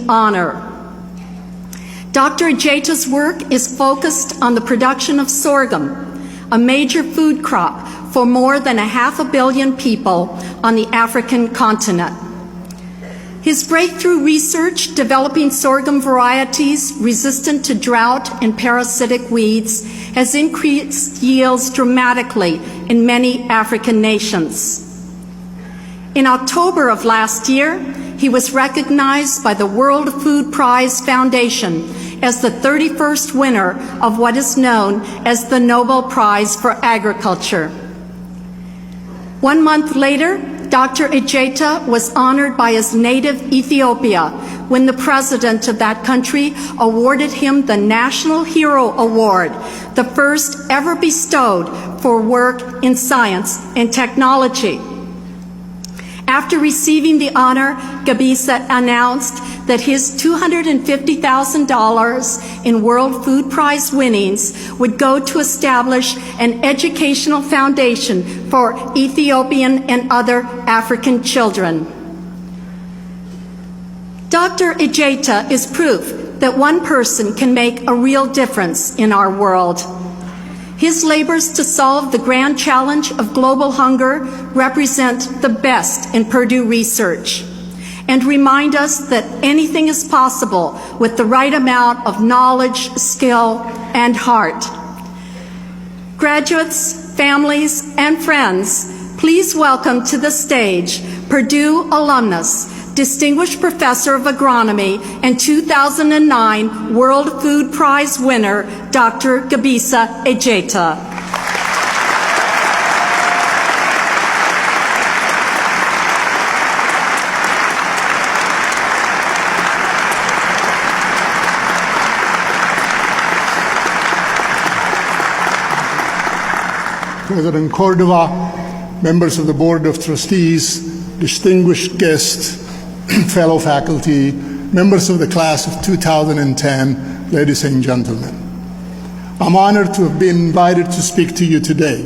honor. Dr. Ejeta's work is focused on the production of sorghum, a major food crop for more than 500 million people on the African continent. His breakthrough research developing sorghum varieties resistant to drought and parasitic weeds has increased yields dramatically in many African nations. In October of last year, he was recognized by the World Food Prize Foundation as the 31st winner of what is known as the Nobel Prize for Agriculture. 1 month later, Dr. Ejeta was honored by his native Ethiopia when the president of that country awarded him the National Hero Award, the first ever bestowed for work in science and technology. After receiving the honor, Gebisa announced that his $250,000 in World Food Prize winnings would go to establish an educational foundation for Ethiopian and other African children. Dr. Ejeta is proof that one person can make a real difference in our world. His labors to solve the grand challenge of global hunger represent the best in Purdue research and remind us that anything is possible with the right amount of knowledge, skill, and heart. Graduates, families, and friends, please welcome to the stage Purdue alumnus, Distinguished Professor of Agronomy and 2009 World Food Prize winner, Dr. Gebisa Ejeta. President Cordova, members of the Board of Trustees, distinguished guests, fellow faculty, members of the class of 2010, ladies and gentlemen. I'm honored to have been invited to speak to you today.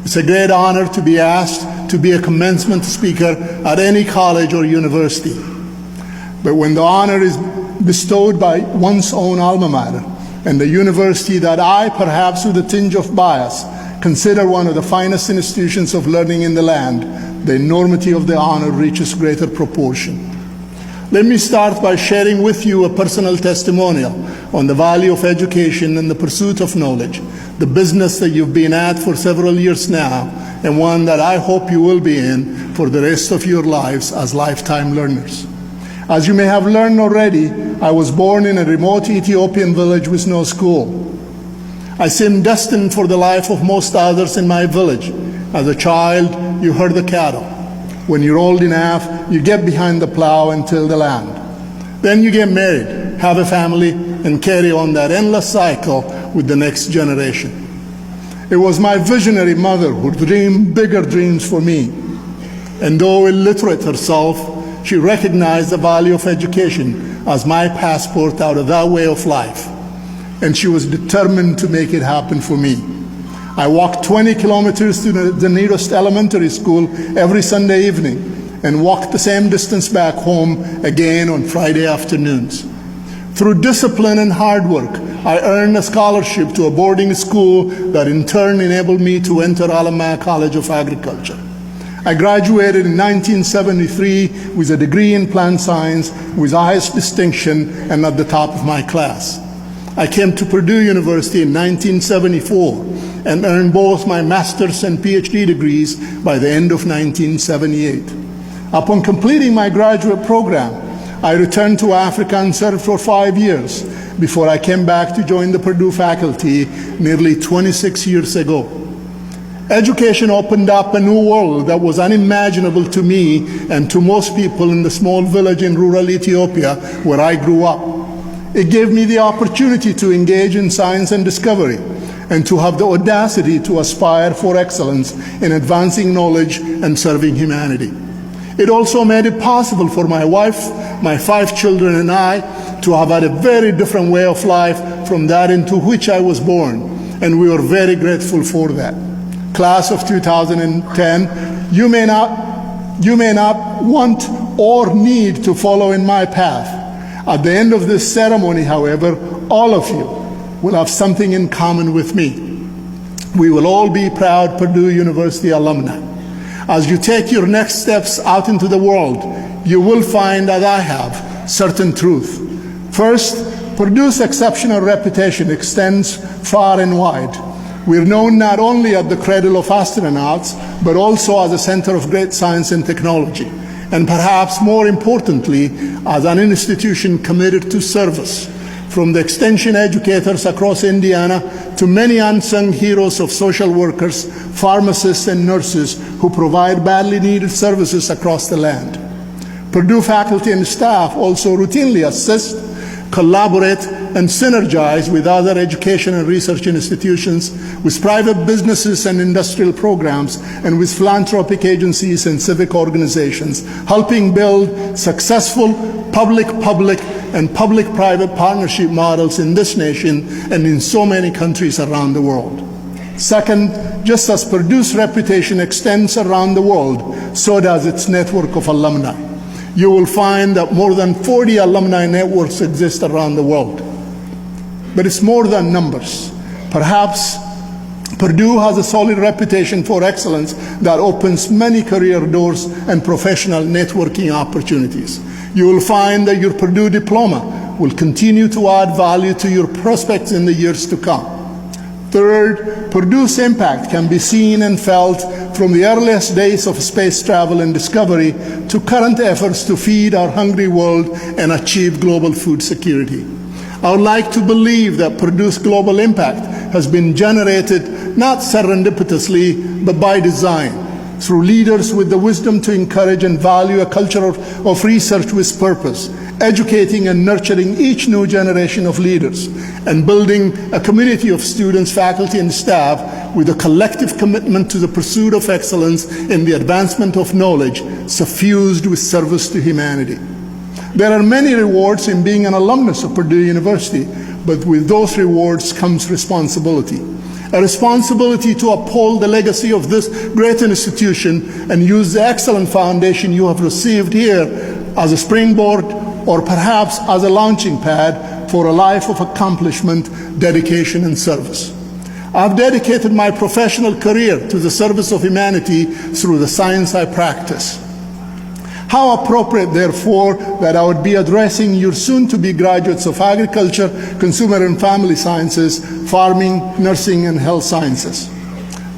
It's a great honor to be asked to be a commencement speaker at any college or university. But when the honor is bestowed by one's own alma mater and the university that I, perhaps with a tinge of bias, consider one of the finest institutions of learning in the land, the enormity of the honor reaches greater proportion. Let me start by sharing with you a personal testimonial on the value of education and the pursuit of knowledge, the business that you've been at for several years now, and one that I hope you will be in for the rest of your lives as lifetime learners. As you may have learned already, I was born in a remote Ethiopian village with no school. I seemed destined for the life of most others in my village. As a child, you herd the cattle. When you're old enough, you get behind the plow and till the land. Then you get married, have a family, and carry on that endless cycle with the next generation. It was my visionary mother who dreamed bigger dreams for me. And though illiterate herself, she recognized the value of education as my passport out of that way of life. And she was determined to make it happen for me. I walked 20 kilometers to the nearest elementary school every Sunday evening and walked the same distance back home again on Friday afternoons. Through discipline and hard work, I earned a scholarship to a boarding school that in turn enabled me to enter Alama College of Agriculture. I graduated in 1973 with a degree in plant science with highest distinction and at the top of my class. I came to Purdue University in 1974 and earned both my master's and PhD degrees by the end of 1978. Upon completing my graduate program, I returned to Africa and served for 5 years before I came back to join the Purdue faculty nearly 26 years ago. Education opened up a new world that was unimaginable to me and to most people in the small village in rural Ethiopia where I grew up. It gave me the opportunity to engage in science and discovery and to have the audacity to aspire for excellence in advancing knowledge and serving humanity. It also made it possible for my wife, my 5 children, and I to have had a very different way of life from that into which I was born, and we were very grateful for that. Class of 2010, you may not want or need to follow in my path, At the end of this ceremony, however, all of you will have something in common with me. We will all be proud Purdue University alumni. As you take your next steps out into the world, you will find, as I have, certain truth. First, Purdue's exceptional reputation extends far and wide. We're known not only as the cradle of astronauts, but also as a center of great science and technology, and perhaps more importantly, as an institution committed to service. From the extension educators across Indiana to many unsung heroes of social workers, pharmacists, and nurses who provide badly needed services across the land. Purdue faculty and staff also routinely assist, collaborate, and synergize with other education and research institutions, with private businesses and industrial programs, and with philanthropic agencies and civic organizations, helping build successful public-public and public-private partnership models in this nation and in so many countries around the world. Second, just as Purdue's reputation extends around the world, so does its network of alumni. You will find that more than 40 alumni networks exist around the world. But it's more than numbers. Perhaps Purdue has a solid reputation for excellence that opens many career doors and professional networking opportunities. You will find that your Purdue diploma will continue to add value to your prospects in the years to come. Third, Purdue's impact can be seen and felt from the earliest days of space travel and discovery to current efforts to feed our hungry world and achieve global food security. I would like to believe that Purdue's global impact has been generated not serendipitously, but by design, through leaders with the wisdom to encourage and value a culture of research with purpose, educating and nurturing each new generation of leaders, and building a community of students, faculty, and staff with a collective commitment to the pursuit of excellence in the advancement of knowledge, suffused with service to humanity. There are many rewards in being an alumnus of Purdue University, but with those rewards comes responsibility. A responsibility to uphold the legacy of this great institution and use the excellent foundation you have received here as a springboard, or perhaps as a launching pad for a life of accomplishment, dedication, and service. I've dedicated my professional career to the service of humanity through the science I practice. How appropriate, therefore, that I would be addressing your soon-to-be graduates of agriculture, consumer and family sciences, farming, nursing, and health sciences.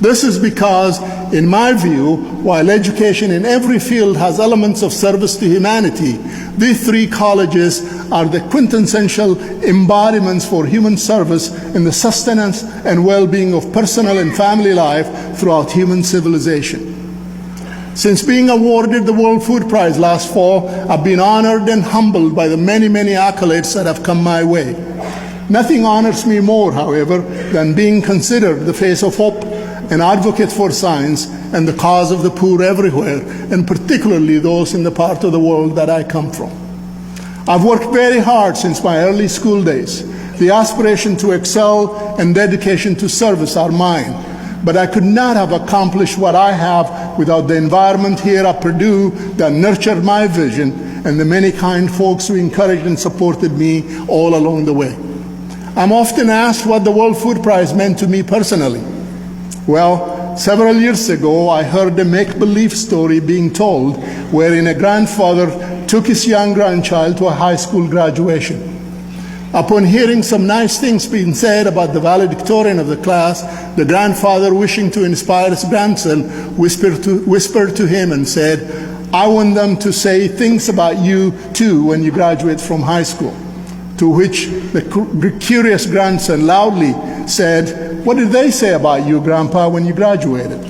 This is because, in my view, while education in every field has elements of service to humanity, these three colleges are the quintessential embodiments for human service in the sustenance and well-being of personal and family life throughout human civilization. Since being awarded the World Food Prize last fall, I've been honored and humbled by the many, many accolades that have come my way. Nothing honors me more, however, than being considered the face of hope, an advocate for science, and the cause of the poor everywhere, and particularly those in the part of the world that I come from. I've worked very hard since my early school days. The aspiration to excel and dedication to service are mine. But I could not have accomplished what I have without the environment here at Purdue that nurtured my vision and the many kind folks who encouraged and supported me all along the way. I'm often asked what the World Food Prize meant to me personally. Well, several years ago, I heard a make-believe story being told wherein a grandfather took his young grandchild to a high school graduation. Upon hearing some nice things being said about the valedictorian of the class, the grandfather, wishing to inspire his grandson, whispered to him and said, "I want them to say things about you too when you graduate from high school." To which the curious grandson loudly said, "What did they say about you, Grandpa, when you graduated?"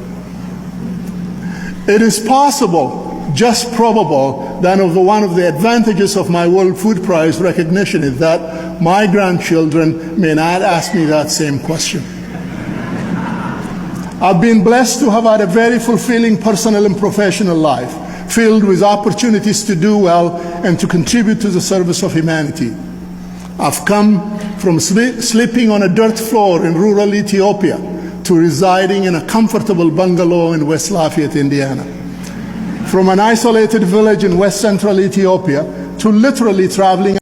It is possible, just probable, that one of the advantages of my World Food Prize recognition is that my grandchildren may not ask me that same question. I've been blessed to have had a very fulfilling personal and professional life, filled with opportunities to do well and to contribute to the service of humanity. I've come from sleeping on a dirt floor in rural Ethiopia to residing in a comfortable bungalow in West Lafayette, Indiana. From an isolated village in west central Ethiopia to literally traveling